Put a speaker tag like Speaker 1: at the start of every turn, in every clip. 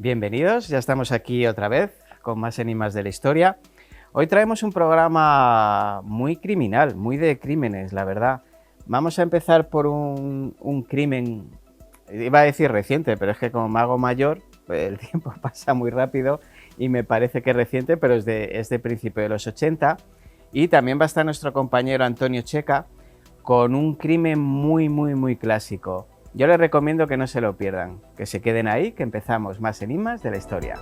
Speaker 1: Bienvenidos, ya estamos aquí otra vez con más enigmas de la historia. Hoy traemos un programa muy criminal, muy de crímenes, la verdad. Vamos a empezar por un crimen, iba a decir reciente, pero es que como me hago mayor, pues el tiempo pasa muy rápido y me parece que es reciente, pero es de principio de los 80. Y también va a estar nuestro compañero Antonio Checa con un crimen muy clásico. Yo les recomiendo que no se lo pierdan, que se queden ahí, que empezamos más enigmas de la historia.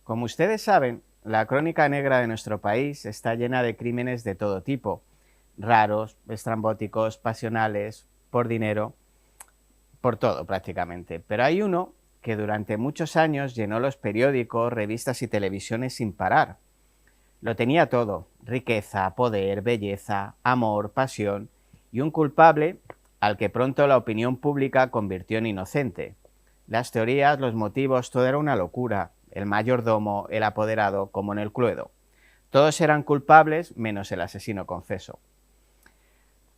Speaker 1: Como ustedes saben, la crónica negra de nuestro país está llena de crímenes de todo tipo, raros, estrambóticos, pasionales, por dinero, por todo prácticamente. Pero hay uno que durante muchos años llenó los periódicos, revistas y televisiones sin parar. Lo tenía todo: riqueza, poder, belleza, amor, pasión y un culpable al que pronto la opinión pública convirtió en inocente. Las teorías, los motivos, todo era una locura. El mayordomo, el apoderado, como en el Cluedo. Todos eran culpables menos el asesino confeso.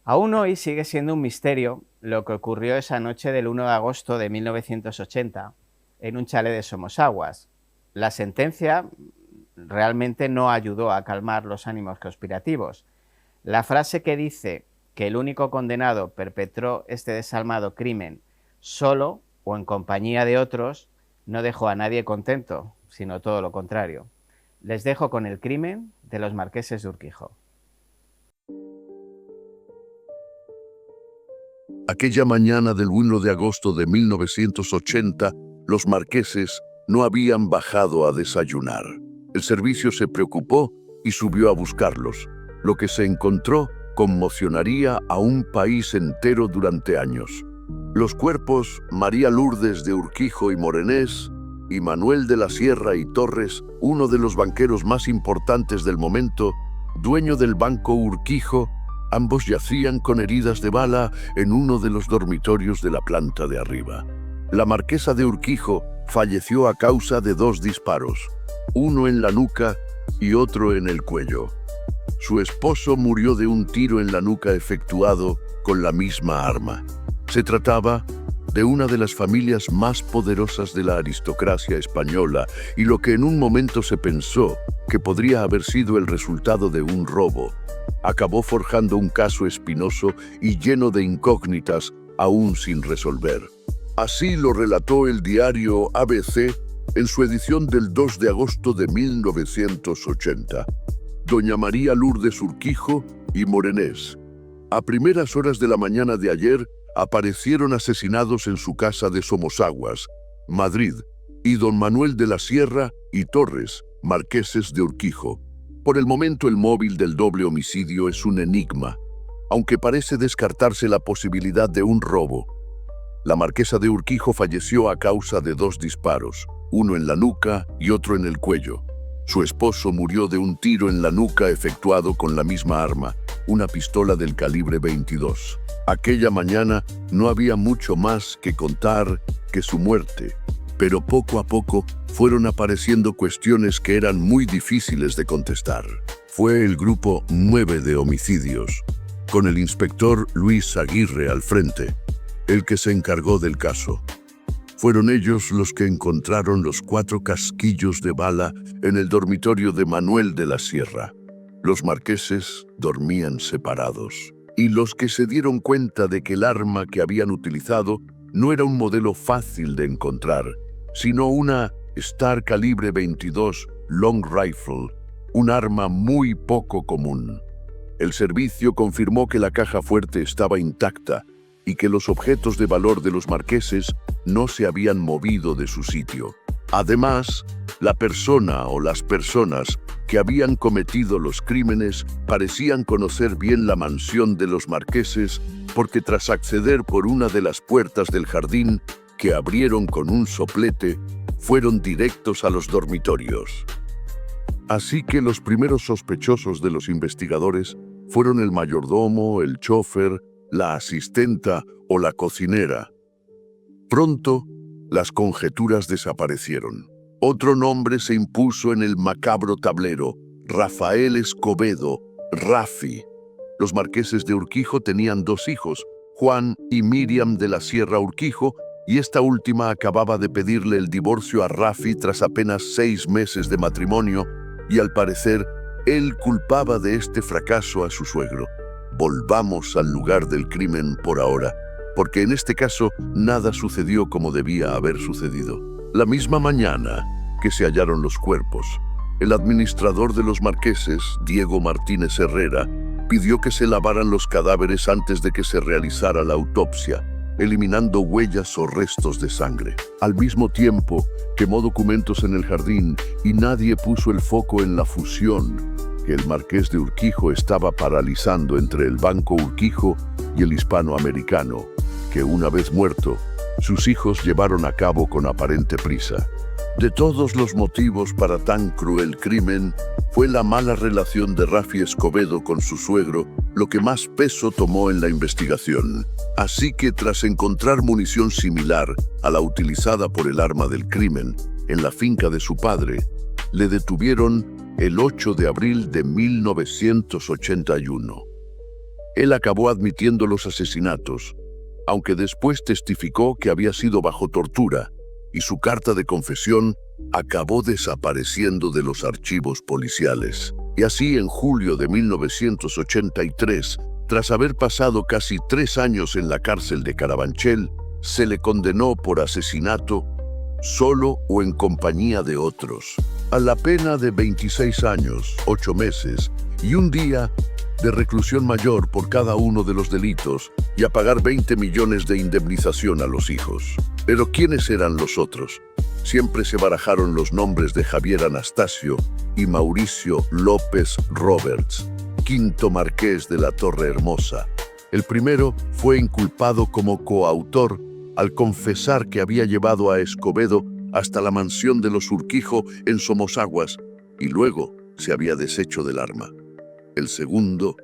Speaker 1: Aún hoy sigue siendo un misterio lo que ocurrió esa noche del 1 de agosto de 1980 en un chalet de Somosaguas. La sentencia realmente no ayudó a calmar los ánimos conspirativos. La frase que dice que el único condenado perpetró este desalmado crimen solo o en compañía de otros no dejó a nadie contento, sino todo lo contrario. Les dejo con el crimen de los marqueses de Urquijo.
Speaker 2: Aquella mañana del 1 de agosto de 1980, los marqueses no habían bajado a desayunar. El servicio se preocupó y subió a buscarlos. Lo que se encontró conmocionaría a un país entero durante años. Los cuerpos María Lourdes de Urquijo y Morenés y Manuel de la Sierra y Torres, uno de los banqueros más importantes del momento, dueño del Banco Urquijo, ambos yacían con heridas de bala en uno de los dormitorios de la planta de arriba. La marquesa de Urquijo falleció a causa de 2 disparos, uno en la nuca y otro en el cuello. Su esposo murió de un tiro en la nuca efectuado con la misma arma. Se trataba de una de las familias más poderosas de la aristocracia española y lo que en un momento se pensó que podría haber sido el resultado de un robo, acabó forjando un caso espinoso y lleno de incógnitas aún sin resolver. Así lo relató el diario ABC en su edición del 2 de agosto de 1980. Doña María Lourdes Urquijo y Morenés, a primeras horas de la mañana de ayer, aparecieron asesinados en su casa de Somosaguas, Madrid, y don Manuel de la Sierra y Torres, marqueses de Urquijo. Por el momento el móvil del doble homicidio es un enigma, aunque parece descartarse la posibilidad de un robo. La marquesa de Urquijo falleció a causa de 2 disparos, uno en la nuca y otro en el cuello. Su esposo murió de un tiro en la nuca efectuado con la misma arma, una pistola del calibre 22. Aquella mañana no había mucho más que contar que su muerte, pero poco a poco fueron apareciendo cuestiones que eran muy difíciles de contestar. Fue el grupo 9 de homicidios, con el inspector Luis Aguirre al frente, el que se encargó del caso. Fueron ellos los que encontraron los 4 casquillos de bala en el dormitorio de Manuel de la Sierra. Los marqueses dormían separados, y los que se dieron cuenta de que el arma que habían utilizado no era un modelo fácil de encontrar, sino una Star calibre 22 Long Rifle, un arma muy poco común. El servicio confirmó que la caja fuerte estaba intacta y que los objetos de valor de los marqueses no se habían movido de su sitio. Además, la persona o las personas que habían cometido los crímenes parecían conocer bien la mansión de los marqueses porque tras acceder por una de las puertas del jardín, que abrieron con un soplete, fueron directos a los dormitorios. Así que los primeros sospechosos de los investigadores fueron el mayordomo, el chofer, la asistenta o la cocinera. Pronto, las conjeturas desaparecieron. Otro nombre se impuso en el macabro tablero: Rafael Escobedo, Rafi. Los marqueses de Urquijo tenían 2 hijos, Juan y Miriam de la Sierra Urquijo, y esta última acababa de pedirle el divorcio a Rafi tras apenas 6 meses de matrimonio, y al parecer, él culpaba de este fracaso a su suegro. Volvamos al lugar del crimen por ahora, porque en este caso nada sucedió como debía haber sucedido. La misma mañana que se hallaron los cuerpos, el administrador de los marqueses, Diego Martínez Herrera, pidió que se lavaran los cadáveres antes de que se realizara la autopsia, eliminando huellas o restos de sangre. Al mismo tiempo, quemó documentos en el jardín y nadie puso el foco en la fusión que el marqués de Urquijo estaba paralizando entre el Banco Urquijo y el Hispanoamericano, que una vez muerto, sus hijos llevaron a cabo con aparente prisa. De todos los motivos para tan cruel crimen, fue la mala relación de Rafi Escobedo con su suegro lo que más peso tomó en la investigación. Así que tras encontrar munición similar a la utilizada por el arma del crimen en la finca de su padre, le detuvieron el 8 de abril de 1981. Él acabó admitiendo los asesinatos, aunque después testificó que había sido bajo tortura, y su carta de confesión acabó desapareciendo de los archivos policiales. Y así, en julio de 1983, tras haber pasado casi 3 años en la cárcel de Carabanchel, se le condenó por asesinato, solo o en compañía de otros, a la pena de 26 años, 8 meses y 1 día de reclusión mayor por cada uno de los delitos y a pagar 20 millones de indemnización a los hijos. Pero ¿quiénes eran los otros? Siempre se barajaron los nombres de Javier Anastasio y Mauricio López Roberts, quinto marqués de la Torre Hermosa. El primero fue inculpado como coautor al confesar que había llevado a Escobedo hasta la mansión de los Urquijo en Somosaguas y luego se había deshecho del arma. El segundo,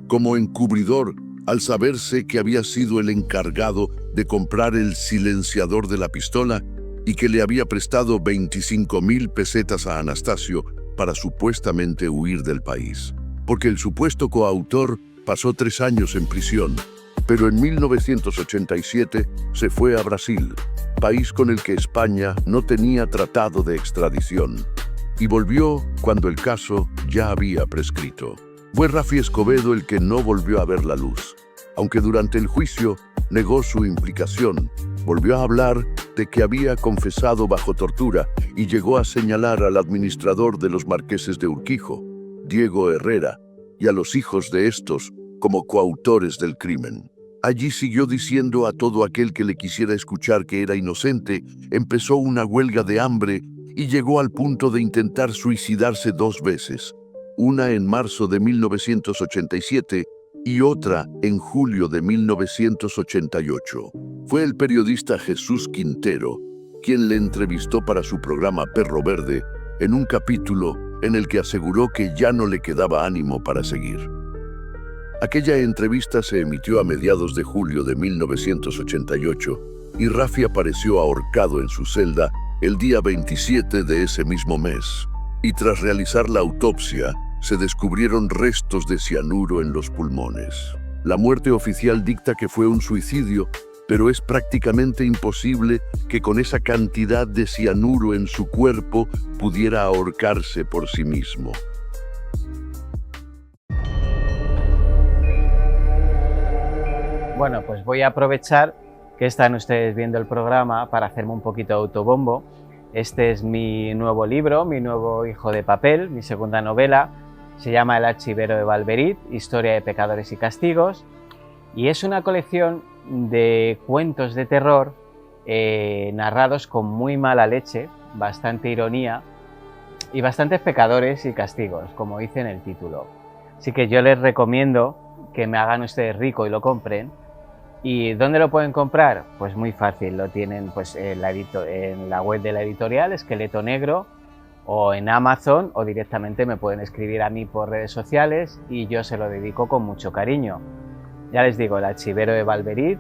Speaker 2: como encubridor, al saberse que había sido el encargado de comprar el silenciador de la pistola y que le había prestado 25,000 pesetas a Anastasio para supuestamente huir del país. Porque el supuesto coautor pasó 3 años en prisión, pero en 1987 se fue a Brasil, país con el que España no tenía tratado de extradición, y volvió cuando el caso ya había prescrito. Fue Rafi Escobedo el que no volvió a ver la luz. Aunque durante el juicio negó su implicación, volvió a hablar de que había confesado bajo tortura y llegó a señalar al administrador de los marqueses de Urquijo, Diego Herrera, y a los hijos de estos como coautores del crimen. Allí siguió diciendo a todo aquel que le quisiera escuchar que era inocente, empezó una huelga de hambre y llegó al punto de intentar suicidarse 2 veces. Una en marzo de 1987 y otra en julio de 1988. Fue el periodista Jesús Quintero quien le entrevistó para su programa Perro Verde en un capítulo en el que aseguró que ya no le quedaba ánimo para seguir. Aquella entrevista se emitió a mediados de julio de 1988 y Rafi apareció ahorcado en su celda el día 27 de ese mismo mes. Y tras realizar la autopsia, se descubrieron restos de cianuro en los pulmones. La muerte oficial dicta que fue un suicidio, pero es prácticamente imposible que con esa cantidad de cianuro en su cuerpo pudiera ahorcarse por sí mismo.
Speaker 1: Bueno, pues voy a aprovechar que están ustedes viendo el programa para hacerme un poquito de autobombo. Este es mi nuevo libro, mi nuevo hijo de papel, mi segunda novela. Se llama El archivero de Valverit, historia de pecadores y castigos. Y es una colección de cuentos de terror narrados con muy mala leche, bastante ironía y bastantes pecadores y castigos, como dice en el título. Así que yo les recomiendo que me hagan ustedes rico y lo compren. ¿Y dónde lo pueden comprar? Pues muy fácil, lo tienen pues en la web de la editorial Esqueleto Negro, o en Amazon, o directamente me pueden escribir a mí por redes sociales y yo se lo dedico con mucho cariño. Ya les digo, El archivero de Valverit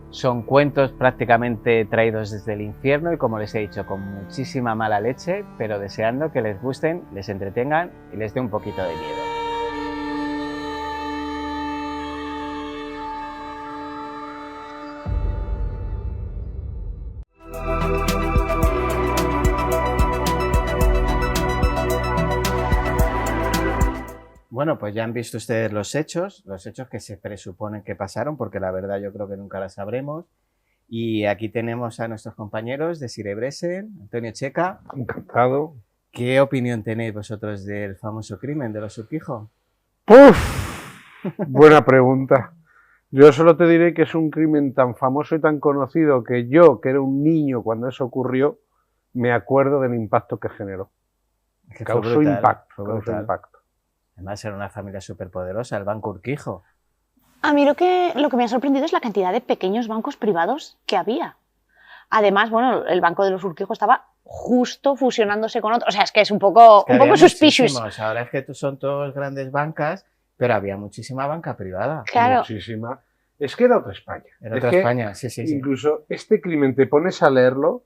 Speaker 1: son cuentos prácticamente traídos desde el infierno y, como les he dicho, con muchísima mala leche, pero deseando que les gusten, les entretengan y les dé un poquito de miedo. Bueno, pues ya han visto ustedes los hechos que se presuponen que pasaron, porque la verdad yo creo que nunca la sabremos. Y aquí tenemos a nuestros compañeros Desiré Bresen, Antonio Checa.
Speaker 3: Encantado.
Speaker 1: ¿Qué opinión tenéis vosotros del famoso crimen de los Urquijo?
Speaker 3: ¡Puf! Buena pregunta. Yo solo te diré que es un crimen tan famoso y tan conocido que yo, que era un niño cuando eso ocurrió, me acuerdo del impacto que generó. Causó impacto.
Speaker 1: Además era una familia súper poderosa, el Banco Urquijo.
Speaker 4: A mí lo que me ha sorprendido es la cantidad de pequeños bancos privados que había. Además, bueno, el Banco de los Urquijo estaba justo fusionándose con otro. O sea, es que es un poco suspicious.
Speaker 1: Ahora es que son todos grandes bancas, pero había muchísima banca privada.
Speaker 4: Claro.
Speaker 3: Muchísima. Es que era otra España.
Speaker 1: Era otra España, sí.
Speaker 3: Incluso este crimen te pones a leerlo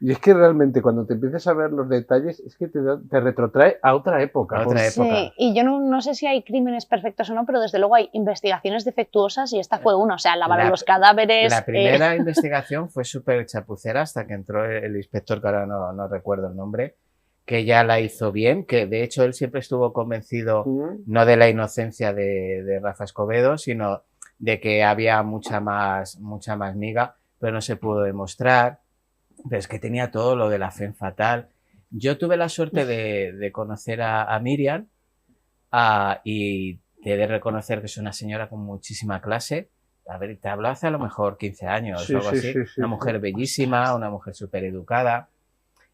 Speaker 3: y es que realmente cuando te empiezas a ver los detalles es que te retrotrae a otra época.
Speaker 4: Sí, y yo no sé si hay crímenes perfectos o no, pero desde luego hay investigaciones defectuosas y esta fue una. O sea, lavar los cadáveres...
Speaker 1: La primera investigación fue súper chapucera hasta que entró el inspector, que ahora no recuerdo el nombre, que ya la hizo bien, que de hecho él siempre estuvo convencido no de la inocencia de Rafa Escobedo, sino de que había mucha más miga, pero no se pudo demostrar. Pero es que tenía todo lo de la femme fatal. Yo tuve la suerte de conocer a Miriam y te he de reconocer que es una señora con muchísima clase. A ver, te hablo hace a lo mejor 15 años o algo así. Una mujer bellísima, una mujer súper educada.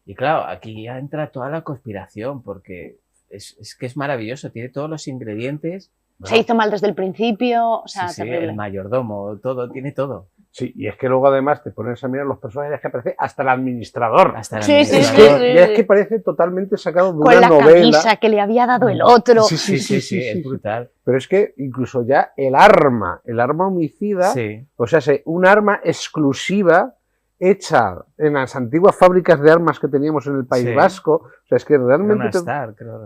Speaker 1: Y claro, aquí ya entra toda la conspiración porque es que es maravilloso, tiene todos los ingredientes.
Speaker 4: Se hizo mal desde el principio, o sea, terrible.
Speaker 1: El mayordomo, todo, tiene todo.
Speaker 3: Sí, y es que luego además te pones a mirar los personajes que aparece hasta el administrador.
Speaker 4: Sí.
Speaker 3: Es que parece totalmente sacado de
Speaker 4: con
Speaker 3: una novela.
Speaker 4: Con la camisa que le había dado el otro.
Speaker 1: Sí, es brutal.
Speaker 3: Pero es que incluso ya el arma homicida, o sea, un arma exclusiva hecha en las antiguas fábricas de armas que teníamos en el País Vasco. O sea, es que realmente...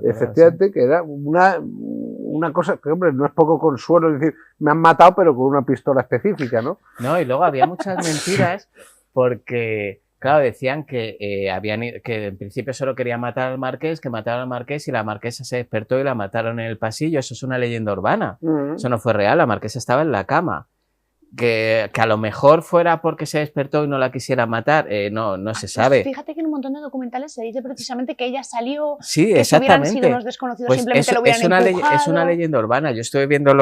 Speaker 3: efectivamente, que era una cosa que, hombre, no es poco consuelo, es decir, me han matado pero con una pistola específica, ¿no?
Speaker 1: No, y luego había muchas mentiras porque, claro, decían que en principio solo querían matar al marqués, que mataron al marqués y la marquesa se despertó y la mataron en el pasillo. Eso es una leyenda urbana. Eso no fue real, la marquesa estaba en la cama. Que a lo mejor fuera porque se despertó y no la quisiera matar, no se sabe.
Speaker 4: Fíjate que en un montón de documentales se dice precisamente que ella salió,
Speaker 1: sí,
Speaker 4: que
Speaker 1: exactamente.
Speaker 4: Si hubieran sido unos desconocidos simplemente lo hubieran empujado.
Speaker 1: Es una leyenda urbana. Yo estuve viendo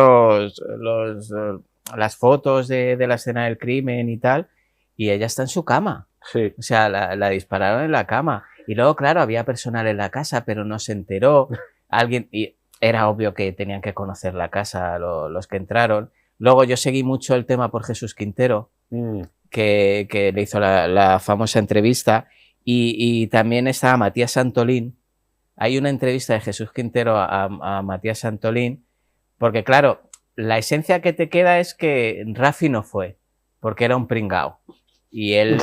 Speaker 1: las fotos de la escena del crimen y tal, y ella está en su cama.
Speaker 3: Sí.
Speaker 1: O sea, la dispararon en la cama. Y luego, claro, había personal en la casa, pero no se enteró. Y era obvio que tenían que conocer la casa los que entraron. Luego yo seguí mucho el tema por Jesús Quintero, que le hizo la famosa entrevista, y también estaba Matías Santolín. Hay una entrevista de Jesús Quintero a Matías Santolín, porque claro, la esencia que te queda es que Rafi no fue, porque era un pringao. Y él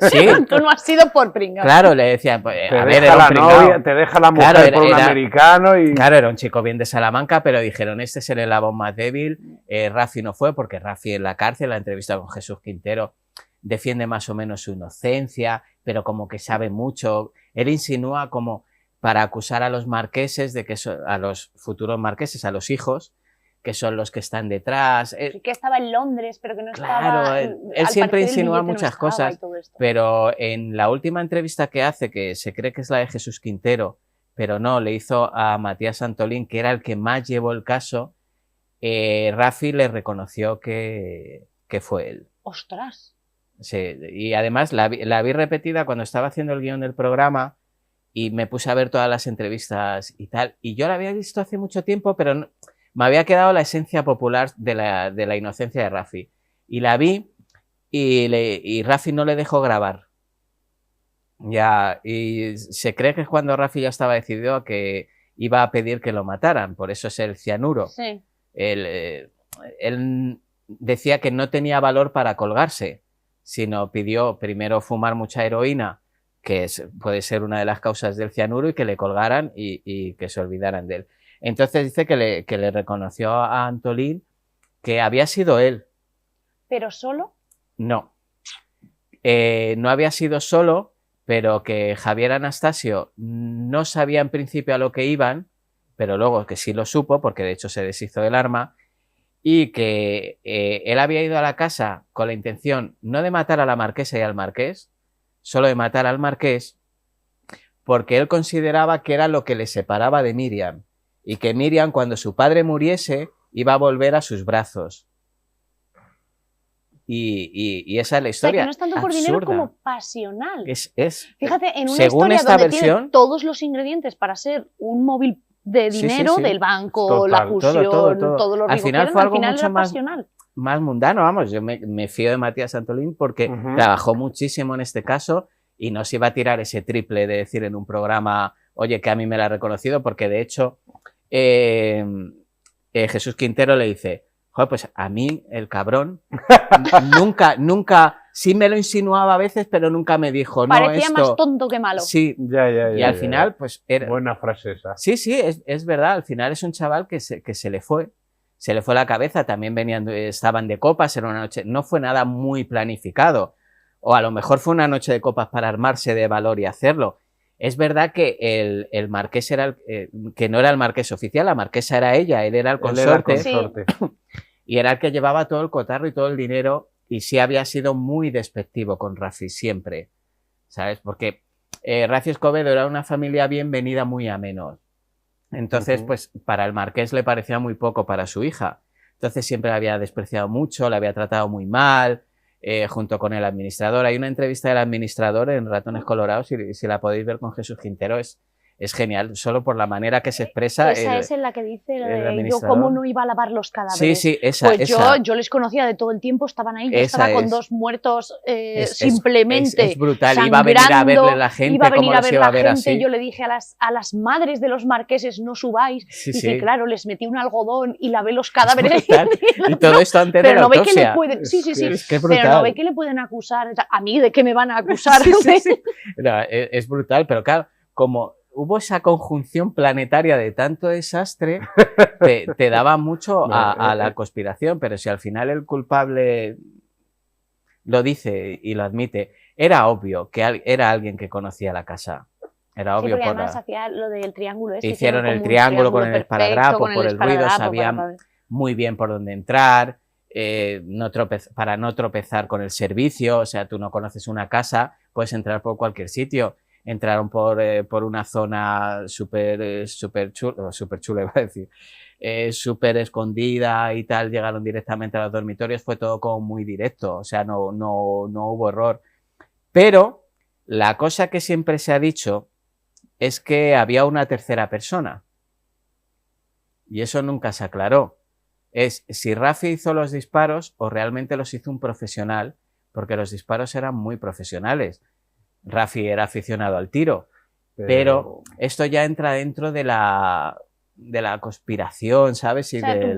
Speaker 1: sí.
Speaker 4: Tú no has sido por pringao.
Speaker 1: Claro, le decían, pues,
Speaker 3: a ver, era un pringao. Te deja la mujer por un americano y...
Speaker 1: Claro, era un chico bien de Salamanca, pero dijeron, este es el eslabón más débil. Rafi no fue, porque Rafi en la cárcel, la entrevista con Jesús Quintero, defiende más o menos su inocencia, pero como que sabe mucho. Él insinúa como para acusar a los marqueses, a los futuros marqueses, a los hijos, que son los que están detrás.
Speaker 4: Sí, que estaba en Londres, pero que no estaba...
Speaker 1: Claro, él siempre insinúa muchas cosas, pero en la última entrevista que hace, que se cree que es la de Jesús Quintero, pero no, le hizo a Matías Antolín, que era el que más llevó el caso, Rafi le reconoció que fue él.
Speaker 4: ¡Ostras!
Speaker 1: Sí, y además la vi repetida cuando estaba haciendo el guión del programa y me puse a ver todas las entrevistas y tal, y yo la había visto hace mucho tiempo, pero no, me había quedado la esencia popular de la inocencia de Rafi. Y la vi y Rafi no le dejó grabar. Ya, y se cree que es cuando Rafi ya estaba decidido a que iba a pedir que lo mataran, por eso es el cianuro.
Speaker 4: Sí.
Speaker 1: Él decía que no tenía valor para colgarse, sino pidió primero fumar mucha heroína, que puede ser una de las causas del cianuro, y que le colgaran y que se olvidaran de él. Entonces dice que le reconoció a Antolín que había sido él.
Speaker 4: ¿Pero solo?
Speaker 1: No. No había sido solo, pero que Javier Anastasio no sabía en principio a lo que iban, pero luego que sí lo supo, porque de hecho se deshizo del arma, y que él había ido a la casa con la intención no de matar a la marquesa y al marqués, solo de matar al marqués, porque él consideraba que era lo que le separaba de Miriam, y que Miriam, cuando su padre muriese, iba a volver a sus brazos. Y esa es la historia.
Speaker 4: O sea, que no es tanto por dinero como pasional. Fíjate, en una
Speaker 1: según
Speaker 4: historia
Speaker 1: esta
Speaker 4: donde
Speaker 1: versión,
Speaker 4: tiene todos los ingredientes para ser un móvil de dinero,
Speaker 1: sí, sí.
Speaker 4: del banco,
Speaker 3: Total,
Speaker 4: la fusión,
Speaker 1: todo.
Speaker 4: todo lo
Speaker 1: Al final fue algo mucho
Speaker 4: era pasional.
Speaker 1: más mundano, vamos. Yo me fío de Matías Antolín porque trabajó muchísimo en este caso y no se iba a tirar ese triple de decir en un programa, oye, que a mí me la ha reconocido, porque de hecho Jesús Quintero le dice, joder, pues a mí el cabrón nunca, sí me lo insinuaba a veces, pero nunca me dijo,
Speaker 4: parecía
Speaker 1: no, esto...
Speaker 4: más tonto que malo.
Speaker 1: Sí, y al final, pues...
Speaker 3: Buena frase esa.
Speaker 1: Sí, es verdad, al final es un chaval que se le fue la cabeza, también estaban de copas, era una noche, no fue nada muy planificado, o a lo mejor fue una noche de copas para armarse de valor y hacerlo. Es verdad que el marqués era que no era el marqués oficial, la marquesa era ella, él era el consorte.
Speaker 4: Sí.
Speaker 1: Y era el que llevaba todo el cotarro y todo el dinero, y sí había sido muy despectivo con Rafi, siempre, ¿sabes? Porque Rafi Escobedo era una familia bienvenida muy a menos. Entonces, pues para el marqués le parecía muy poco para su hija. Entonces siempre la había despreciado mucho, la había tratado muy mal, junto con el administrador. Hay una entrevista del administrador en Ratones Colorados, si la podéis ver con Jesús Quintero, es genial, solo por la manera que se expresa.
Speaker 4: Esa es en la que dice lo de yo cómo no iba a lavar los cadáveres.
Speaker 1: Sí, esa.
Speaker 4: Pues yo les conocía de todo el tiempo, estaban ahí, yo estaba con dos muertos simplemente
Speaker 1: es brutal, iba a venir a verle la gente,
Speaker 4: iba a venir a ver la gente,
Speaker 1: así.
Speaker 4: Yo le dije a las madres de los marqueses, no subáis, y que claro, les metí un algodón y lavé los cadáveres.
Speaker 1: Y todo esto antes de la autopsia.
Speaker 4: Pero no ve que le pueden, pero no ve que le pueden acusar, a mí de qué me van a acusar.
Speaker 1: No, es brutal, pero claro, como hubo esa conjunción planetaria de tanto desastre, te daba mucho a la conspiración, pero si al final el culpable lo dice y lo admite, era obvio que era alguien que conocía la casa. Era obvio.
Speaker 4: Sí, porque además hacía lo del triángulo.
Speaker 1: Hicieron el triángulo con el esparadrapo, por el ruido, sabían muy bien por dónde entrar, para no tropezar con el servicio, o sea, tú no conoces una casa, puedes entrar por cualquier sitio. Entraron por una zona súper chula, iba a decir, súper escondida y tal, llegaron directamente a los dormitorios, fue todo como muy directo, o sea, no hubo error. Pero la cosa que siempre se ha dicho es que había una tercera persona, y eso nunca se aclaró. Es si Rafi hizo los disparos o realmente los hizo un profesional, porque los disparos eran muy profesionales. Rafi era aficionado al tiro, pero esto ya entra dentro de la conspiración, ¿sabes? Y de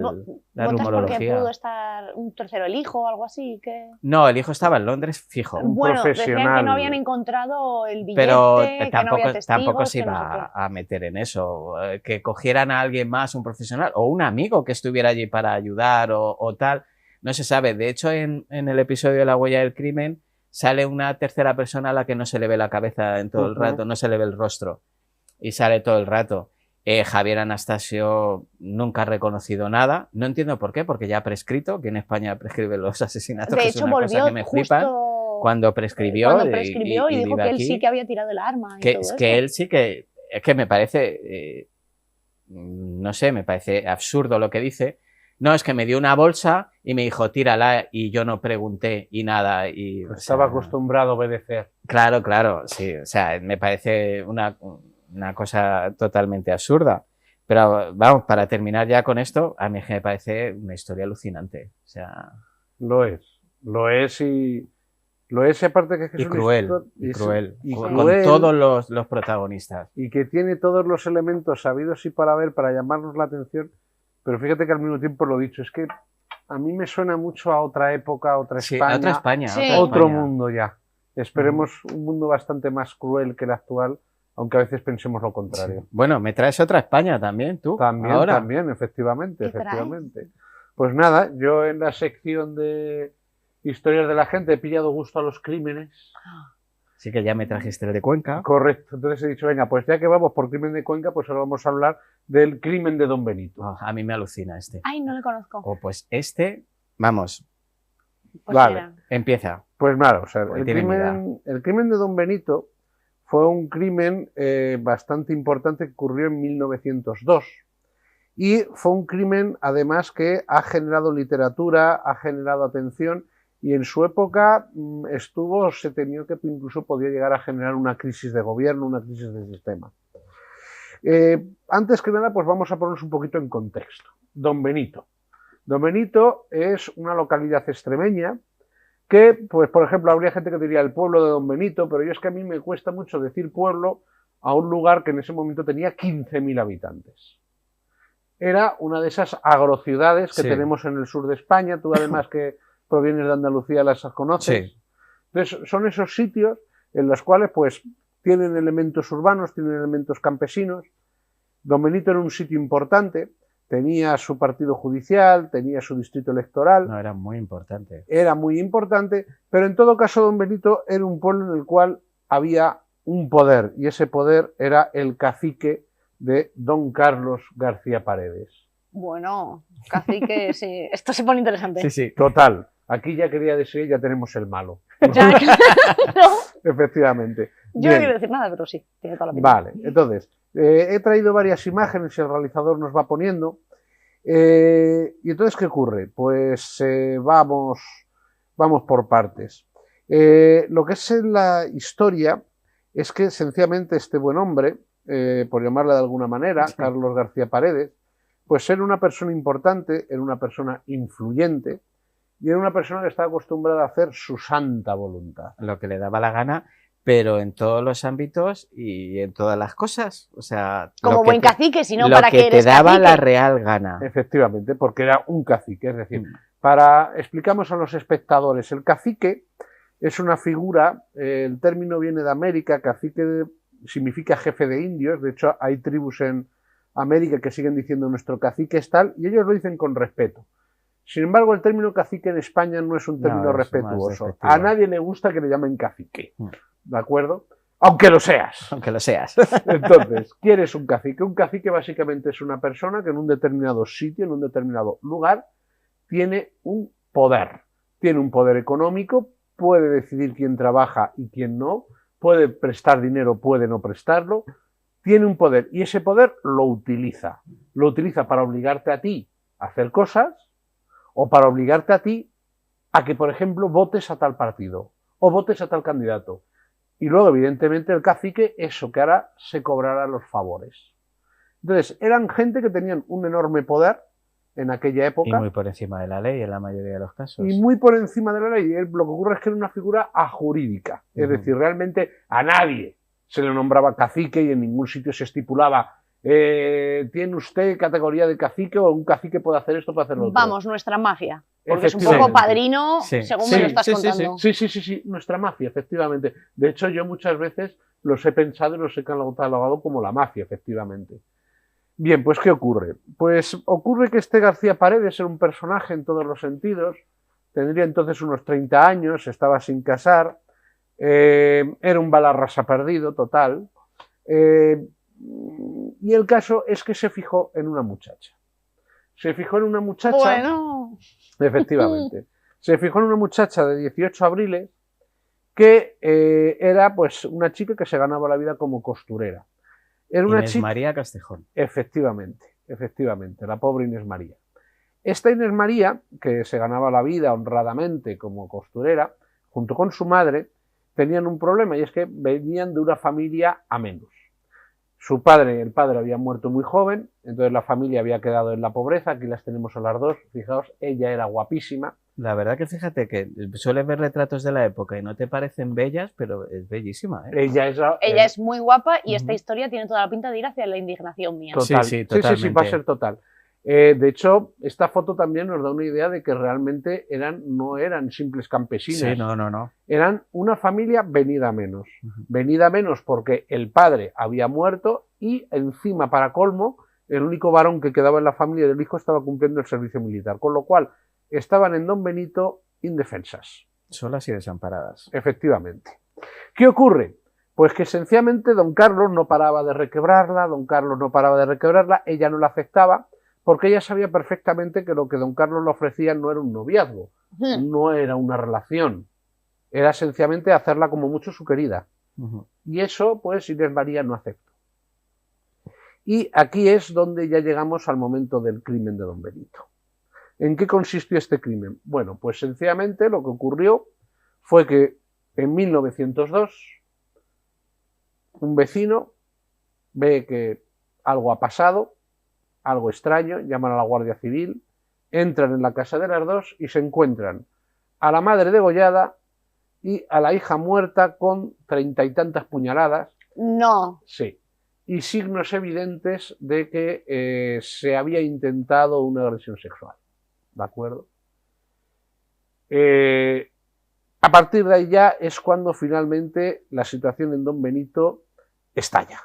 Speaker 1: la rumorología.
Speaker 4: Porque pudo estar un tercero, el hijo o algo así.
Speaker 1: No, el hijo estaba en Londres fijo.
Speaker 4: Bueno,
Speaker 3: profesional.
Speaker 4: decían que no habían encontrado el billete,
Speaker 1: pero
Speaker 4: que no había testigos,
Speaker 1: tampoco se iba a meter en eso. Que cogieran a alguien más, un profesional, o un amigo que estuviera allí para ayudar o tal, no se sabe. De hecho, en el episodio de La huella del crimen, sale una tercera persona a la que no se le ve la cabeza en todo el rato, no se le ve el rostro y sale todo el rato. Javier Anastasio nunca ha reconocido nada. No entiendo por qué, porque ya ha prescrito, que en España prescribe los asesinatos,
Speaker 4: De
Speaker 1: que
Speaker 4: hecho,
Speaker 1: es una cosa que me flipa. Cuando prescribió,
Speaker 4: y dijo que él sí que había tirado el arma.
Speaker 1: Que él sí que... Es que me parece... no sé, me parece absurdo lo que dice. No, es que me dio una bolsa y me dijo, tírala, y yo no pregunté y nada. Y,
Speaker 3: estaba acostumbrado a obedecer.
Speaker 1: Claro, claro, sí. O sea, me parece una cosa totalmente absurda. Pero vamos, para terminar ya con esto, a mí me parece una historia alucinante. O sea...
Speaker 3: Lo es y aparte que es
Speaker 1: cruel, con todos los protagonistas.
Speaker 3: Y que tiene todos los elementos sabidos y para ver, para llamarnos la atención, pero fíjate que al mismo tiempo lo dicho, es que a mí me suena mucho a otra época, a otra España,
Speaker 1: a otra España,
Speaker 4: sí.
Speaker 3: Otro mundo ya. Esperemos un mundo bastante más cruel que el actual, aunque a veces pensemos lo contrario.
Speaker 1: Sí. Bueno, me traes otra España también, tú.
Speaker 3: También, efectivamente. Pues nada, yo en la sección de historias de la gente he pillado gusto a los crímenes.
Speaker 1: Sí, que ya me trajiste el de Cuenca.
Speaker 3: Correcto, entonces he dicho, venga, pues ya que vamos por crimen de Cuenca, pues ahora vamos a hablar del crimen de Don Benito.
Speaker 1: A mí me alucina este.
Speaker 4: Ay, no le conozco.
Speaker 1: Pues este, vamos.
Speaker 4: Pues
Speaker 3: vale,
Speaker 4: mira.
Speaker 1: Empieza.
Speaker 3: Pues nada, o sea, el crimen de Don Benito fue un crimen bastante importante que ocurrió en 1902. Y fue un crimen, además, que ha generado literatura, ha generado atención, y en su época se temió que incluso podía llegar a generar una crisis de gobierno, una crisis de sistema. Antes que nada, pues vamos a ponernos un poquito en contexto. Don Benito. Don Benito es una localidad extremeña que, pues por ejemplo, habría gente que diría el pueblo de Don Benito, pero yo es que a mí me cuesta mucho decir pueblo a un lugar que en ese momento tenía 15.000 habitantes. Era una de esas agrociudades que tenemos en el sur de España, tú además que provienes de Andalucía las conoces. Sí. Entonces son esos sitios en los cuales pues tienen elementos urbanos, tienen elementos campesinos. Don Benito era un sitio importante, tenía su partido judicial, tenía su distrito electoral.
Speaker 1: No, era muy importante.
Speaker 3: Era muy importante, pero en todo caso Don Benito era un pueblo en el cual había un poder, y ese poder era el cacique de Don Carlos García Paredes.
Speaker 4: Bueno, cacique, sí. Esto se pone interesante.
Speaker 1: Sí, sí.
Speaker 3: Total. Aquí ya quería decir, ya tenemos el malo.
Speaker 4: Ya, no.
Speaker 3: Efectivamente.
Speaker 4: Yo no quiero decir nada, pero sí, tiene toda la pinta.
Speaker 3: Vale, entonces, he traído varias imágenes y el realizador nos va poniendo. Y entonces, ¿qué ocurre? Pues vamos por partes. Lo que es en la historia es que sencillamente este buen hombre, por llamarle de alguna manera, Carlos García Paredes, pues era una persona importante, era una persona influyente y era una persona que estaba acostumbrada a hacer su santa voluntad.
Speaker 1: Lo que le daba la gana, pero en todos los ámbitos y en todas las cosas. O sea,
Speaker 4: como buen cacique, sino
Speaker 1: lo
Speaker 4: para que
Speaker 1: te daba la real gana.
Speaker 3: Efectivamente, porque era un cacique. Es decir, explicamos a los espectadores, el cacique es una figura, el término viene de América, cacique significa jefe de indios, de hecho hay tribus en América que siguen diciendo nuestro cacique es tal, y ellos lo dicen con respeto. Sin embargo, el término cacique en España no es un término respetuoso. A nadie le gusta que le llamen cacique, ¿de acuerdo? Aunque lo seas.
Speaker 1: Aunque lo seas.
Speaker 3: Entonces, ¿quién es un cacique? Un cacique básicamente es una persona que en un determinado sitio, en un determinado lugar, tiene un poder. Tiene un poder económico, puede decidir quién trabaja y quién no, puede prestar dinero, puede no prestarlo, tiene un poder y ese poder lo utiliza. Lo utiliza para obligarte a ti a hacer cosas o para obligarte a ti a que, por ejemplo, votes a tal partido o votes a tal candidato. Y luego, evidentemente, el cacique, eso que hará, se cobrará los favores. Entonces, eran gente que tenían un enorme poder en aquella época.
Speaker 1: Y muy por encima de la ley en la mayoría de los casos.
Speaker 3: Y muy por encima de la ley. Lo que ocurre es que era una figura ajurídica. Es decir, realmente a nadie se le nombraba cacique y en ningún sitio se estipulaba ¿tiene usted categoría de cacique o un cacique puede hacer esto, puede hacer lo otro?
Speaker 4: Vamos, nuestra mafia. Porque es un poco padrino, según me lo estás contando.
Speaker 3: Sí, nuestra mafia, efectivamente. De hecho, yo muchas veces los he pensado y los he catalogado como la mafia, efectivamente. Bien, pues ¿qué ocurre? Pues ocurre que este García Paredes era un personaje en todos los sentidos, tendría entonces unos 30 años, estaba sin casar, era un balarrasa perdido, total. Y el caso es que se fijó en una muchacha. Se fijó en una muchacha...
Speaker 4: Bueno.
Speaker 3: Efectivamente. Se fijó en una muchacha de 18 abriles que era pues una chica que se ganaba la vida como costurera. Era una
Speaker 1: Inés
Speaker 3: chica...
Speaker 1: María Castejón.
Speaker 3: Efectivamente, la pobre Inés María. Esta Inés María, que se ganaba la vida honradamente como costurera, junto con su madre, tenían un problema, y es que venían de una familia a menos. El padre había muerto muy joven, entonces la familia había quedado en la pobreza. Aquí las tenemos a las dos, fijaos, ella era guapísima.
Speaker 1: La verdad que fíjate que sueles ver retratos de la época y no te parecen bellas, pero es bellísima, ¿eh?
Speaker 4: Ella es muy guapa y esta historia tiene toda la pinta de ir hacia la indignación mía.
Speaker 3: Total.
Speaker 1: Sí, totalmente.
Speaker 3: Sí, va a ser total. De hecho, esta foto también nos da una idea de que realmente no eran simples campesinas.
Speaker 1: Sí, no.
Speaker 3: Eran una familia venida a menos. Venida a menos porque el padre había muerto y encima, para colmo, el único varón que quedaba en la familia del hijo estaba cumpliendo el servicio militar. Con lo cual, estaban en Don Benito indefensas.
Speaker 1: Solas y desamparadas.
Speaker 3: Efectivamente. ¿Qué ocurre? Pues que sencillamente don Carlos no paraba de requebrarla, ella no la aceptaba, porque ella sabía perfectamente que lo que don Carlos le ofrecía no era un noviazgo, no era una relación, era sencillamente hacerla como mucho su querida. Y eso, pues, Inés María no aceptó. Y aquí es donde ya llegamos al momento del crimen de don Benito. ¿En qué consistió este crimen? Bueno, pues sencillamente lo que ocurrió fue que en 1902 un vecino ve que algo ha pasado, algo extraño, llaman a la Guardia Civil, entran en la casa de las dos y se encuentran a la madre degollada y a la hija muerta con 30 y tantas puñaladas.
Speaker 4: No.
Speaker 3: Sí. Y signos evidentes de que se había intentado una agresión sexual. ¿De acuerdo? A partir de ahí ya es cuando finalmente la situación en Don Benito estalla.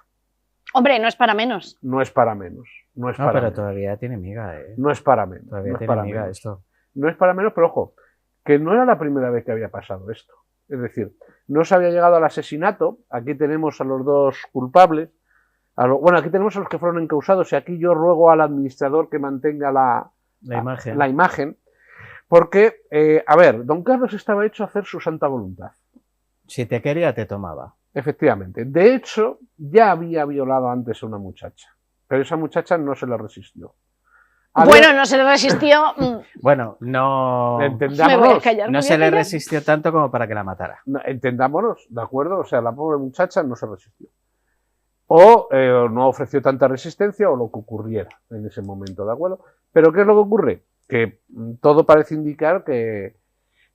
Speaker 4: Hombre, no es para menos.
Speaker 3: No es para menos. No,
Speaker 1: pero
Speaker 3: menos.
Speaker 1: todavía tiene miga, ¿eh?
Speaker 3: No es para menos.
Speaker 1: Todavía
Speaker 3: no
Speaker 1: tiene
Speaker 3: para
Speaker 1: miga
Speaker 3: menos.
Speaker 1: esto.
Speaker 3: No es para menos, pero ojo, que no era la primera vez que había pasado esto. Es decir, no se había llegado al asesinato. Aquí tenemos a los dos culpables. Bueno, aquí tenemos a los que fueron encausados y aquí yo ruego al administrador que mantenga la imagen. Porque, a ver, don Carlos estaba hecho a hacer su santa voluntad.
Speaker 1: Si te quería, te tomaba.
Speaker 3: Efectivamente. De hecho, ya había violado antes a una muchacha, pero esa muchacha no se le resistió.
Speaker 4: Bueno, no se le resistió.
Speaker 1: Bueno, no.
Speaker 3: Entendámonos.
Speaker 1: No se le resistió tanto como para que la matara.
Speaker 3: No, entendámonos, ¿de acuerdo? O sea, la pobre muchacha no se resistió. O no ofreció tanta resistencia o lo que ocurriera en ese momento, ¿de acuerdo? Pero ¿qué es lo que ocurre? Que todo parece indicar que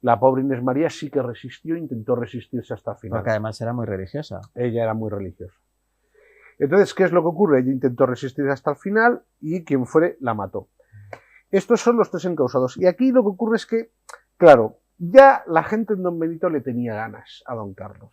Speaker 3: la pobre Inés María sí que resistió, intentó resistirse hasta el final.
Speaker 1: Porque además era muy religiosa.
Speaker 3: Ella era muy religiosa. Entonces, ¿qué es lo que ocurre? Ella intentó resistirse hasta el final y quien fuere la mató. Estos son los tres encausados. Y aquí lo que ocurre es que, claro, ya la gente en Don Benito le tenía ganas a don Carlos.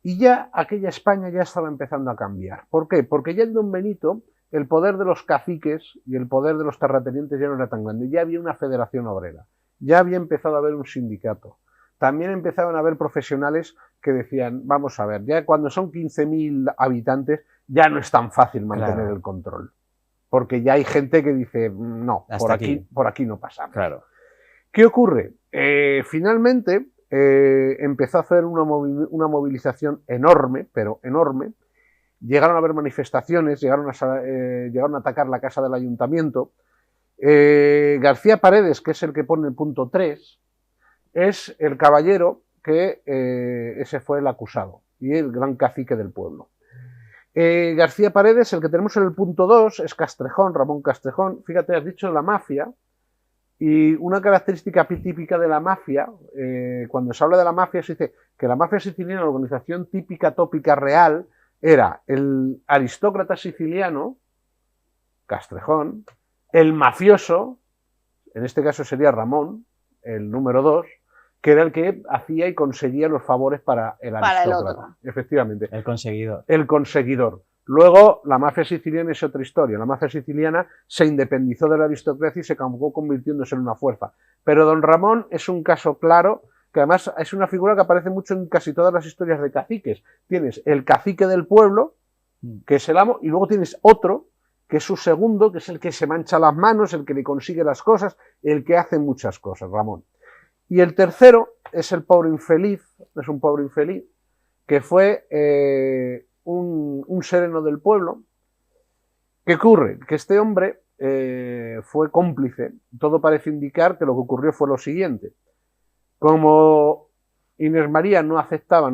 Speaker 3: Y ya aquella España ya estaba empezando a cambiar. ¿Por qué? Porque ya en Don Benito el poder de los caciques y el poder de los terratenientes ya no era tan grande. Ya había una federación obrera. Ya había empezado a haber un sindicato. También empezaban a haber profesionales que decían, vamos a ver, ya cuando son 15.000 habitantes ya no es tan fácil mantener el control. Porque ya hay gente que dice, no, por aquí no pasamos.
Speaker 1: Claro.
Speaker 3: ¿Qué ocurre? Finalmente empezó a hacer una movilización enorme, pero enorme. Llegaron a haber manifestaciones, llegaron a atacar la casa del ayuntamiento. García Paredes, que es el que pone el punto 3, es el caballero que ese fue el acusado y el gran cacique del pueblo. García Paredes, el que tenemos en el punto 2, es Castrejón, Ramón Castrejón. Fíjate, has dicho la mafia, y una característica típica de la mafia, cuando se habla de la mafia, se dice que la mafia siciliana, la organización típica, tópica, real, era el aristócrata siciliano, Castrejón, el mafioso, en este caso sería Ramón, el número 2, que era el que hacía y conseguía los favores para el aristócrata. Efectivamente.
Speaker 1: El conseguidor.
Speaker 3: El conseguidor. Luego, la mafia siciliana es otra historia. La mafia siciliana se independizó de la aristocracia y se acabó convirtiéndose en una fuerza. Pero don Ramón es un caso claro, que además es una figura que aparece mucho en casi todas las historias de caciques. Tienes el cacique del pueblo, que es el amo, y luego tienes otro, que es su segundo, que es el que se mancha las manos, el que le consigue las cosas, el que hace muchas cosas, Ramón. Y el tercero es el pobre infeliz, es un pobre infeliz, que fue un sereno del pueblo. ¿Qué ocurre? Que este hombre fue cómplice. Todo parece indicar que lo que ocurrió fue lo siguiente. Como Inés María no aceptaba,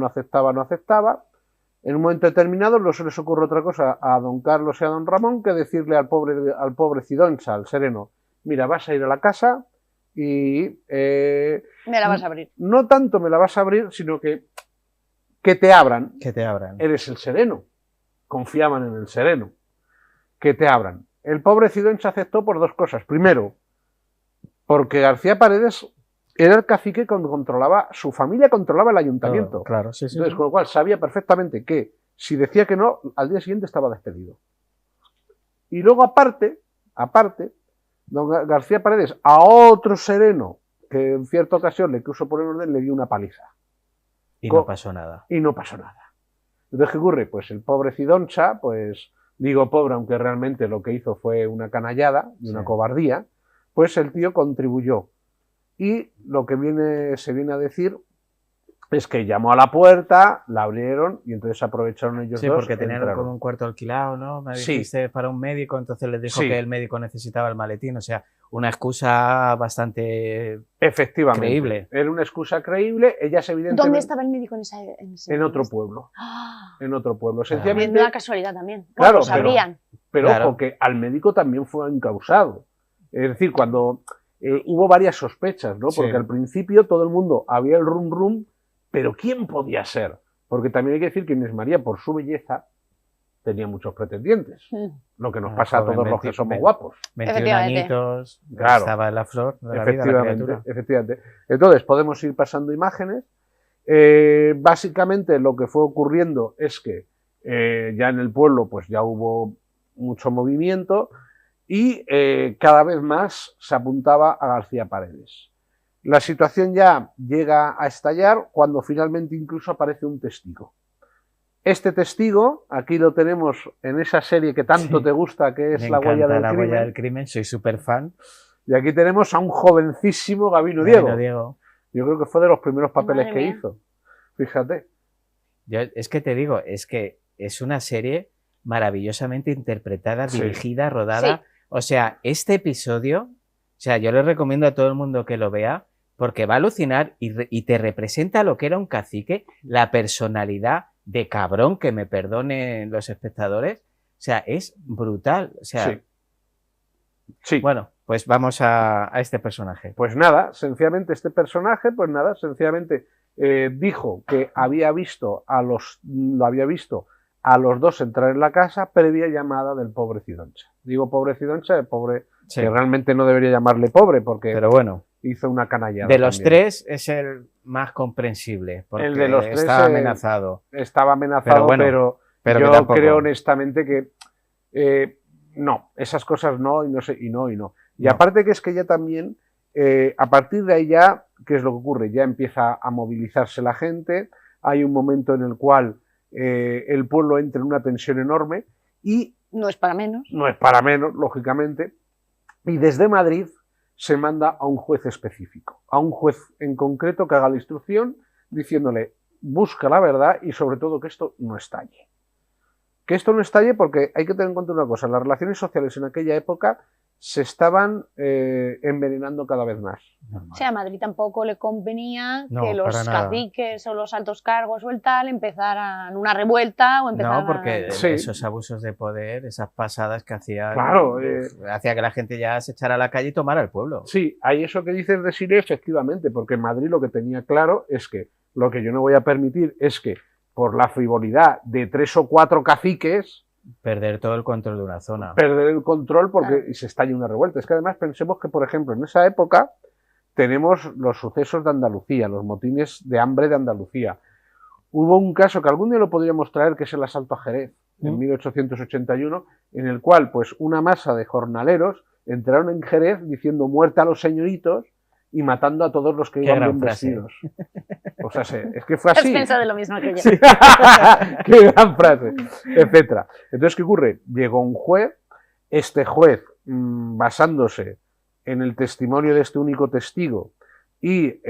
Speaker 3: en un momento determinado no se les ocurre otra cosa a don Carlos y a don Ramón que decirle al pobre Cidoncha, al sereno, mira, vas a ir a la casa y...
Speaker 4: me la vas a abrir.
Speaker 3: No tanto me la vas a abrir, sino que te abran.
Speaker 1: Que te abran.
Speaker 3: Eres el sereno. Confiaban en el sereno. Que te abran. El pobre Cidoncha aceptó por dos cosas. Primero, porque García Paredes era el cacique que controlaba, su familia controlaba el ayuntamiento.
Speaker 1: Claro, sí.
Speaker 3: Entonces, con lo cual sabía perfectamente que si decía que no, al día siguiente estaba despedido. Y luego aparte, don García Paredes a otro sereno que en cierta ocasión le quiso poner orden, le dio una paliza.
Speaker 1: Y no pasó nada.
Speaker 3: Y no pasó nada. Entonces, ¿qué ocurre? Pues el pobre Cidoncha, pues digo pobre, aunque realmente lo que hizo fue una canallada y una cobardía, pues el tío contribuyó. Y lo que se viene a decir es que llamó a la puerta, la abrieron y entonces aprovecharon ellos dos.
Speaker 1: Sí, porque tenían como un cuarto alquilado, ¿no? Me dijiste para un médico, entonces les dijo que el médico necesitaba el maletín, o sea, una excusa bastante creíble.
Speaker 3: Era una excusa creíble, ellas evidentemente...
Speaker 4: ¿Dónde estaba el médico en ese
Speaker 3: En otro pueblo. En otro pueblo.
Speaker 4: Sencillamente... Una casualidad también.
Speaker 3: Claro,
Speaker 4: pues sabrían.
Speaker 3: Pero ojo, que al médico también fue encausado. Es decir, cuando... hubo varias sospechas, ¿no? Porque al principio todo el mundo había el rum, pero ¿quién podía ser? Porque también hay que decir que Inés María, por su belleza, tenía muchos pretendientes. Lo que nos pasa a todos los que somos guapos.
Speaker 1: 21 añitos,
Speaker 3: claro,
Speaker 1: estaba en la flor de la vida, la criatura.
Speaker 3: Efectivamente. Entonces, podemos ir pasando imágenes. Básicamente, lo que fue ocurriendo es que ya en el pueblo pues ya hubo mucho movimiento y cada vez más se apuntaba a García Paredes. La situación ya llega a estallar cuando finalmente incluso aparece un testigo. Este testigo, aquí lo tenemos en esa serie que tanto te gusta, que es La Huella del Crimen.
Speaker 1: Soy súper fan.
Speaker 3: Y aquí tenemos a un jovencísimo Gabino Diego. Yo creo que fue de los primeros papeles que hizo. Fíjate.
Speaker 1: Es que te digo, es que es una serie maravillosamente interpretada, dirigida, rodada. O sea, este episodio, o sea, yo le recomiendo a todo el mundo que lo vea, porque va a alucinar y te representa lo que era un cacique, la personalidad de cabrón, que me perdonen los espectadores. O sea, es brutal. O sea, bueno, pues vamos a este personaje.
Speaker 3: Pues nada, sencillamente este personaje, dijo que había visto a los dos entrar en la casa previa llamada del pobre Cidoncha. Digo pobre Cidoncha, el pobre, que realmente no debería llamarle pobre, porque
Speaker 1: pero bueno,
Speaker 3: hizo una canallada.
Speaker 1: De los tres es el más comprensible, porque
Speaker 3: el de los tres
Speaker 1: estaba amenazado.
Speaker 3: Estaba amenazado, pero yo creo honestamente que no, esas cosas no, y no sé, y no. Y aparte que es que ya también, a partir de ahí ya, ¿qué es lo que ocurre? Ya empieza a movilizarse la gente, hay un momento en el cual el pueblo entra en una tensión enorme y...
Speaker 4: No es para menos.
Speaker 3: No es para menos, lógicamente. Y desde Madrid se manda a un juez específico, a un juez en concreto que haga la instrucción diciéndole, busca la verdad y sobre todo que esto no estalle. Que esto no estalle porque hay que tener en cuenta una cosa, las relaciones sociales en aquella época se estaban envenenando cada vez más.
Speaker 4: O sea, a Madrid tampoco le convenía que los caciques o los altos cargos o el tal empezaran una revuelta o empezaran...
Speaker 1: No, porque esos abusos de poder, esas pasadas que hacían, hacía que la gente ya se echara a la calle y tomara el pueblo.
Speaker 3: Sí, hay eso que dices de Siria, efectivamente, porque Madrid lo que tenía claro es que lo que yo no voy a permitir es que por la frivolidad de 3 o 4 caciques...
Speaker 1: Perder todo el control de una zona.
Speaker 3: Perder el control porque se estalla una revuelta. Es que además pensemos que, por ejemplo, en esa época tenemos los sucesos de Andalucía, los motines de hambre de Andalucía. Hubo un caso que algún día lo podríamos traer, que es el asalto a Jerez, en 1881, en el cual pues una masa de jornaleros entraron en Jerez diciendo muerte a los señoritos y matando a todos los que iban bien vestidos. O sea, es que fue así.
Speaker 4: Has pensado de lo mismo que yo.
Speaker 3: Sí. Qué gran frase, etcétera. Entonces, ¿qué ocurre? Llegó un juez, este juez, basándose en el testimonio de este único testigo y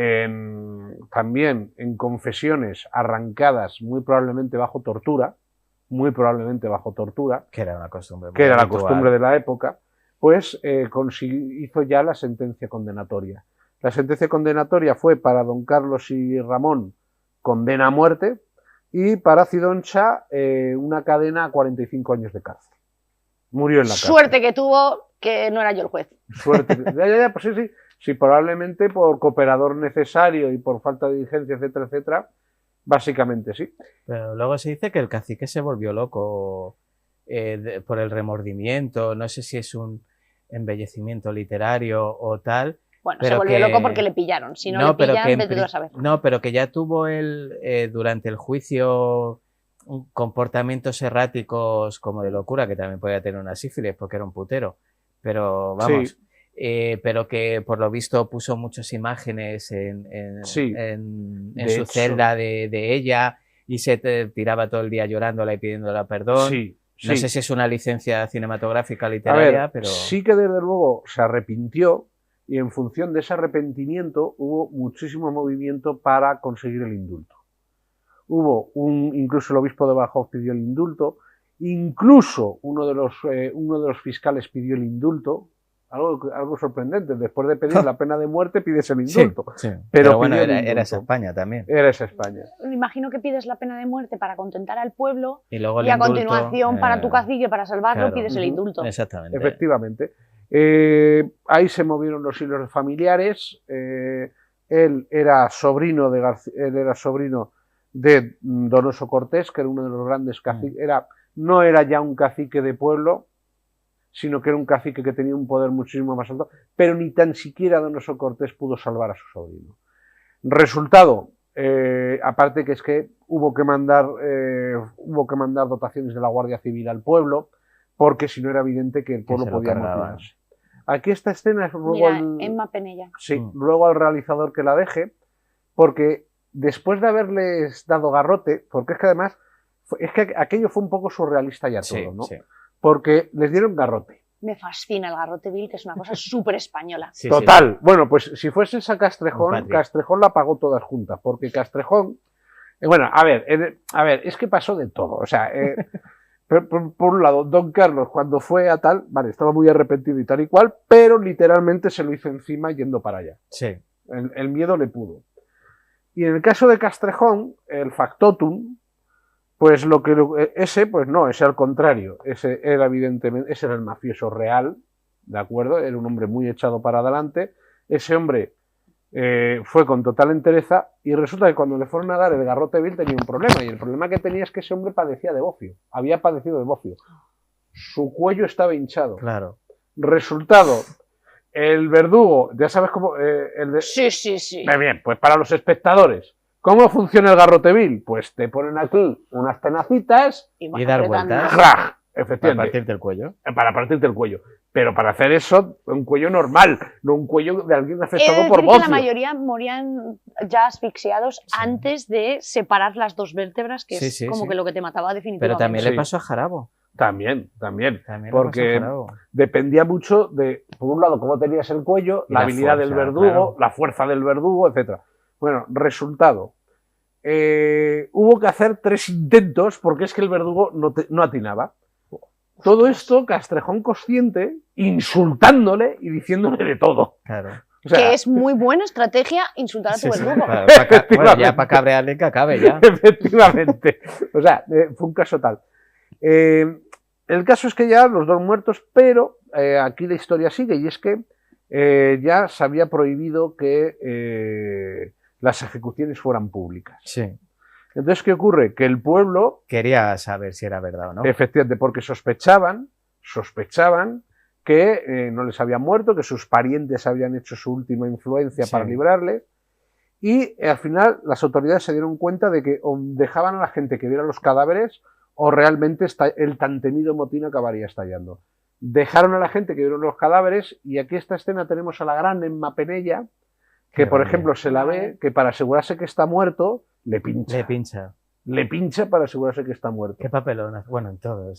Speaker 3: también en confesiones arrancadas muy probablemente bajo tortura,
Speaker 1: que era una costumbre,
Speaker 3: que era la costumbre de la época, pues hizo ya la sentencia condenatoria. La sentencia condenatoria fue para don Carlos y Ramón, condena a muerte, y para Cidoncha una cadena a 45 años de cárcel. Murió en la cárcel.
Speaker 4: Suerte que tuvo que no era yo el juez.
Speaker 3: Suerte. Pues sí, probablemente por cooperador necesario y por falta de diligencia, etcétera, etcétera, básicamente sí.
Speaker 1: Pero luego se dice que el cacique se volvió loco por el remordimiento, no sé si es un embellecimiento literario o tal.
Speaker 4: Bueno, se volvió loco porque le pillaron, si no le pillan, vete tú a saber.
Speaker 1: No, pero que ya tuvo durante el juicio comportamientos erráticos como de locura, que también podía tener una sífilis porque era un putero, pero vamos... Sí. Pero que por lo visto puso muchas imágenes en su celda de ella y se tiraba todo el día llorándola y pidiéndola perdón.
Speaker 3: Sí,
Speaker 1: no sé si es una licencia cinematográfica literaria, pero...
Speaker 3: Sí que desde luego se arrepintió y en función de ese arrepentimiento hubo muchísimo movimiento para conseguir el indulto. Incluso el obispo de Badajoz pidió el indulto, incluso uno de los fiscales pidió el indulto. Algo sorprendente, después de pedir la pena de muerte pides el indulto.
Speaker 1: Sí. Pero bueno, era esa España también.
Speaker 3: Era esa España.
Speaker 4: Me imagino que pides la pena de muerte para contentar al pueblo
Speaker 1: y luego
Speaker 4: a continuación para tu cacique, para salvarlo, pides el indulto.
Speaker 1: Exactamente.
Speaker 3: Efectivamente. Ahí se movieron los hilos familiares. Él era sobrino de Donoso Cortés, que era uno de los grandes caciques. No era ya un cacique de pueblo, sino que era un cacique que tenía un poder muchísimo más alto, pero ni tan siquiera Donoso Cortés pudo salvar a su sobrino. Resultado, aparte que es que hubo que mandar dotaciones de la Guardia Civil al pueblo, porque si no era evidente que el pueblo podía motivarse. Aquí esta escena es luego
Speaker 4: Emma Penella.
Speaker 3: Sí, luego al realizador que la deje, porque después de haberles dado garrote, porque es que además, es que aquello fue un poco surrealista ya todo, ¿no? Sí. Porque les dieron garrote.
Speaker 4: Me fascina el garrote vil, que es una cosa súper española.
Speaker 3: Sí, total. Sí. Bueno, pues si fuese esa Castrejón, Castrejón la pagó todas juntas, porque Castrejón... bueno, a ver, es que pasó de todo. O sea, por un lado, don Carlos, cuando fue a tal, vale, estaba muy arrepentido y tal y cual, pero literalmente se lo hizo encima yendo para allá.
Speaker 1: Sí.
Speaker 3: El miedo le pudo. Y en el caso de Castrejón, el factotum, pues ese al contrario, ese era el mafioso real, ¿de acuerdo? Era un hombre muy echado para adelante. Ese hombre fue con total entereza y resulta que cuando le fueron a dar el garrote vil tenía un problema, y el problema que tenía es que ese hombre padecía de bofio, había padecido de bofio. Su cuello estaba hinchado.
Speaker 1: Claro.
Speaker 3: Resultado, el verdugo, ya sabes cómo...
Speaker 4: Sí.
Speaker 3: Bien, pues para los espectadores, ¿cómo funciona el garrote vil? Pues te ponen aquí unas tenacitas
Speaker 1: y dar vueltas.
Speaker 3: ¡Raj! Efectivamente.
Speaker 1: Para partirte el cuello.
Speaker 3: Para partirte el cuello. Pero para hacer eso, un cuello normal, no un cuello de alguien afectado por bofio.
Speaker 4: La mayoría morían ya asfixiados antes de separar las dos vértebras, que es como que lo que te mataba definitivamente.
Speaker 1: Pero también le pasó a Jarabo.
Speaker 3: También. Porque dependía mucho de, por un lado, cómo tenías el cuello, la habilidad del verdugo, la fuerza del verdugo, etc. Bueno, resultado. Hubo que hacer 3 intentos porque es que el verdugo no atinaba. Todo esto, Castrejón consciente, insultándole y diciéndole de todo.
Speaker 1: Claro.
Speaker 4: O sea, que es muy buena estrategia insultar a tu verdugo.
Speaker 1: Bueno, ya para cabrearle que acabe ya.
Speaker 3: Efectivamente. O sea, fue un caso tal. El caso es que ya los dos muertos, pero aquí la historia sigue, y es que ya se había prohibido que las ejecuciones fueran públicas.
Speaker 1: Sí.
Speaker 3: Entonces, ¿qué ocurre? Que el pueblo...
Speaker 1: quería saber si era verdad o no.
Speaker 3: Efectivamente, porque sospechaban que no les habían muerto, que sus parientes habían hecho su última influencia para librarles, y al final las autoridades se dieron cuenta de que o dejaban a la gente que viera los cadáveres o realmente el tan temido motín acabaría estallando. Dejaron a la gente que vieron los cadáveres, y aquí esta escena tenemos a la gran Emma Penella, que por ejemplo se la ve que para asegurarse que está muerto, le pincha. Le pincha para asegurarse que está muerto.
Speaker 1: Qué papelón. Bueno, en todo.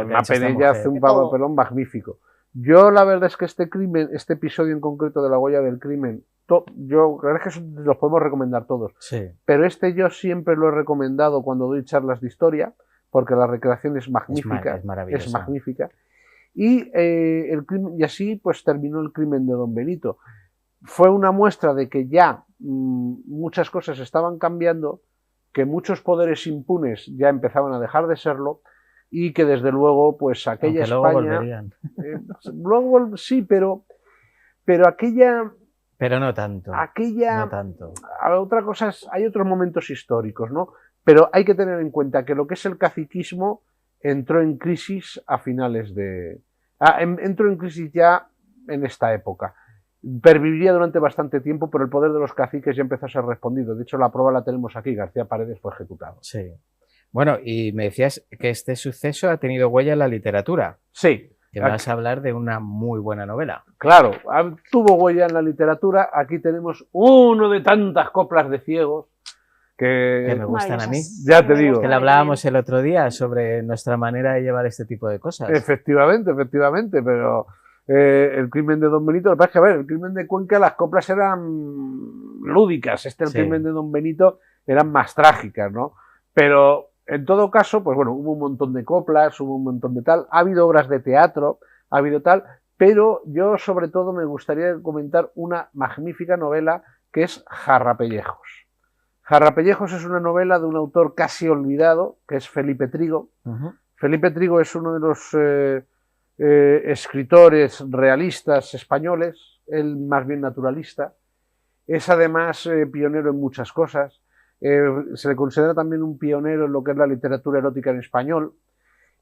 Speaker 3: Mapenella hace un papelón magnífico. Yo la verdad es que este episodio en concreto de La huella del crimen, yo creo que los podemos recomendar todos.
Speaker 1: Sí.
Speaker 3: Pero yo siempre lo he recomendado cuando doy charlas de historia, porque la recreación es magnífica.
Speaker 1: Es maravillosa.
Speaker 3: Es magnífica. Y así pues terminó El crimen de Don Benito. Fue una muestra de que ya muchas cosas estaban cambiando, que muchos poderes impunes ya empezaban a dejar de serlo, y que desde luego pues aquella
Speaker 1: España...
Speaker 3: Luego
Speaker 1: volverían.
Speaker 3: Luego sí, pero aquella...
Speaker 1: Pero no tanto.
Speaker 3: Aquella...
Speaker 1: No tanto.
Speaker 3: Otra cosa hay otros momentos históricos, ¿no? Pero hay que tener en cuenta que lo que es el caciquismo entró en crisis a finales de... entró en crisis ya en esta época. Perviviría durante bastante tiempo, pero el poder de los caciques ya empezó a ser respondido. De hecho, la prueba la tenemos aquí. García Paredes fue ejecutado.
Speaker 1: Sí. Bueno, y me decías que este suceso ha tenido huella en la literatura.
Speaker 3: Sí.
Speaker 1: Que vas a hablar de una muy buena novela.
Speaker 3: Claro, tuvo huella en la literatura. Aquí tenemos uno de tantas coplas de ciegos que
Speaker 1: me gustan a mí.
Speaker 3: Ya te digo.
Speaker 1: Que le hablábamos el otro día sobre nuestra manera de llevar este tipo de cosas.
Speaker 3: Efectivamente, pero el crimen de Don Benito, lo que pasa es que, a ver, el crimen de Cuenca, las coplas eran lúdicas. El crimen de Don Benito eran más trágicas, ¿no? Pero en todo caso, pues bueno, hubo un montón de coplas, hubo un montón de tal, ha habido obras de teatro, ha habido tal, pero yo sobre todo me gustaría comentar una magnífica novela que es Jarrapellejos. Jarrapellejos es una novela de un autor casi olvidado, que es Felipe Trigo. Felipe Trigo es uno de los escritores realistas españoles, él más bien naturalista. Es además pionero en muchas cosas. Se le considera también un pionero en lo que es la literatura erótica en español,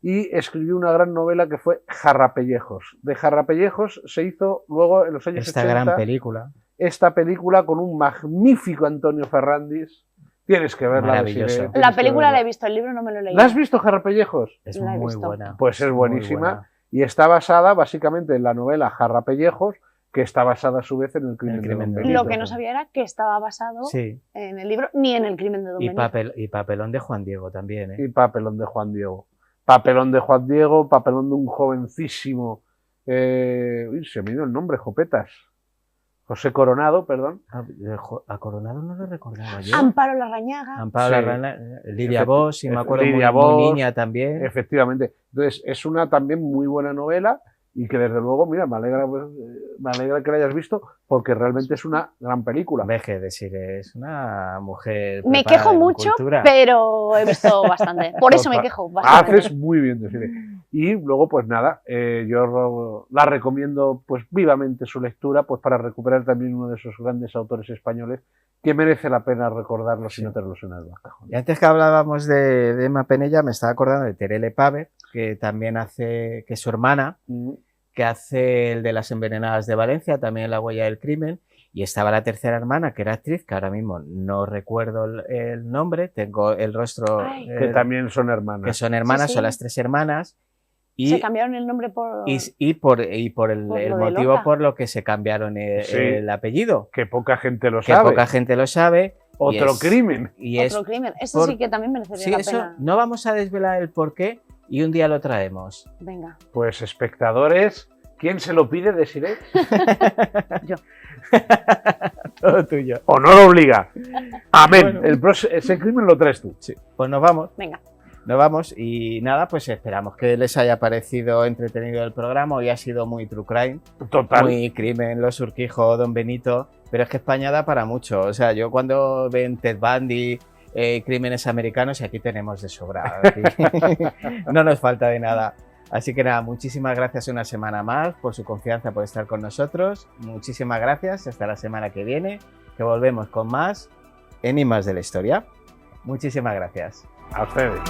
Speaker 3: y escribió una gran novela que fue Jarrapellejos. De Jarrapellejos se hizo luego en los años 80
Speaker 1: gran película.
Speaker 3: Esta película con un magnífico Antonio Ferrandis. Tienes que verla.
Speaker 1: Maravilloso.
Speaker 4: La película la he visto, el libro no me lo he leído.
Speaker 3: ¿La has visto, Jarrapellejos?
Speaker 1: Es muy buena.
Speaker 3: Pues es buenísima, y está basada básicamente en la novela Jarrapellejos, que está basada a su vez en el crimen de Don Benito.
Speaker 4: Lo que no sabía era que estaba basado en el libro ni en el crimen de Don Benito.
Speaker 1: Y papelón de Juan Diego también, ¿eh?
Speaker 3: Y papelón de Juan Diego. Papelón de Juan Diego, papelón de un jovencísimo... se me dio el nombre, Jopetas. José Coronado, perdón.
Speaker 1: A Coronado no lo recordaba yo.
Speaker 4: Amparo Larrañaga.
Speaker 1: Lidia Bosch, si me acuerdo, muy niña también.
Speaker 3: Efectivamente. Entonces, es una también muy buena novela, y que desde luego, mira, me alegra que la hayas visto, porque realmente es una gran película.
Speaker 1: Ves que decir, es una mujer.
Speaker 4: Me quejo mucho, pero he visto bastante. Por eso me quejo bastante.
Speaker 3: Haces muy bien, decir. Y luego, pues nada, yo la recomiendo pues vivamente su lectura, pues para recuperar también uno de esos grandes autores españoles que merece la pena recordarlos y meterlos en el cajón.
Speaker 1: Y antes que hablábamos de Mapenella, me estaba acordando de Terele Pave, que también hace, que es su hermana, que hace el de Las envenenadas de Valencia, también La huella del crimen, y estaba la tercera hermana, que era actriz, que ahora mismo no recuerdo el nombre, tengo el rostro...
Speaker 3: que también son hermanas.
Speaker 1: Que son hermanas, son las tres hermanas. Y,
Speaker 4: se cambiaron el nombre por...
Speaker 1: Y por el motivo por lo que se cambiaron el apellido.
Speaker 3: Que poca gente lo sabe.
Speaker 1: Que poca gente lo sabe.
Speaker 3: Otro crimen.
Speaker 4: Otro crimen. Eso sí que también merecería la pena.
Speaker 1: No vamos a desvelar el porqué, y un día lo traemos.
Speaker 4: Venga.
Speaker 3: Pues espectadores, ¿quién se lo pide, Desiree?
Speaker 4: Yo.
Speaker 1: Todo tuyo.
Speaker 3: O no lo obliga. Amén. Bueno. Ese crimen lo traes tú.
Speaker 1: Sí. Pues nos vamos.
Speaker 4: Venga.
Speaker 1: Nos vamos, y nada, pues esperamos que les haya parecido entretenido el programa. Hoy ha sido muy true crime.
Speaker 3: Total.
Speaker 1: Muy crimen, Los Urquijo, Don Benito. Pero es que España da para mucho. O sea, yo cuando ven Ted Bundy, crímenes americanos, y aquí tenemos de sobra. No nos falta de nada. Así que nada, muchísimas gracias una semana más por su confianza, por estar con nosotros. Muchísimas gracias. Hasta la semana que viene, que volvemos con más Enigmas de la Historia. Muchísimas gracias.
Speaker 3: A ustedes.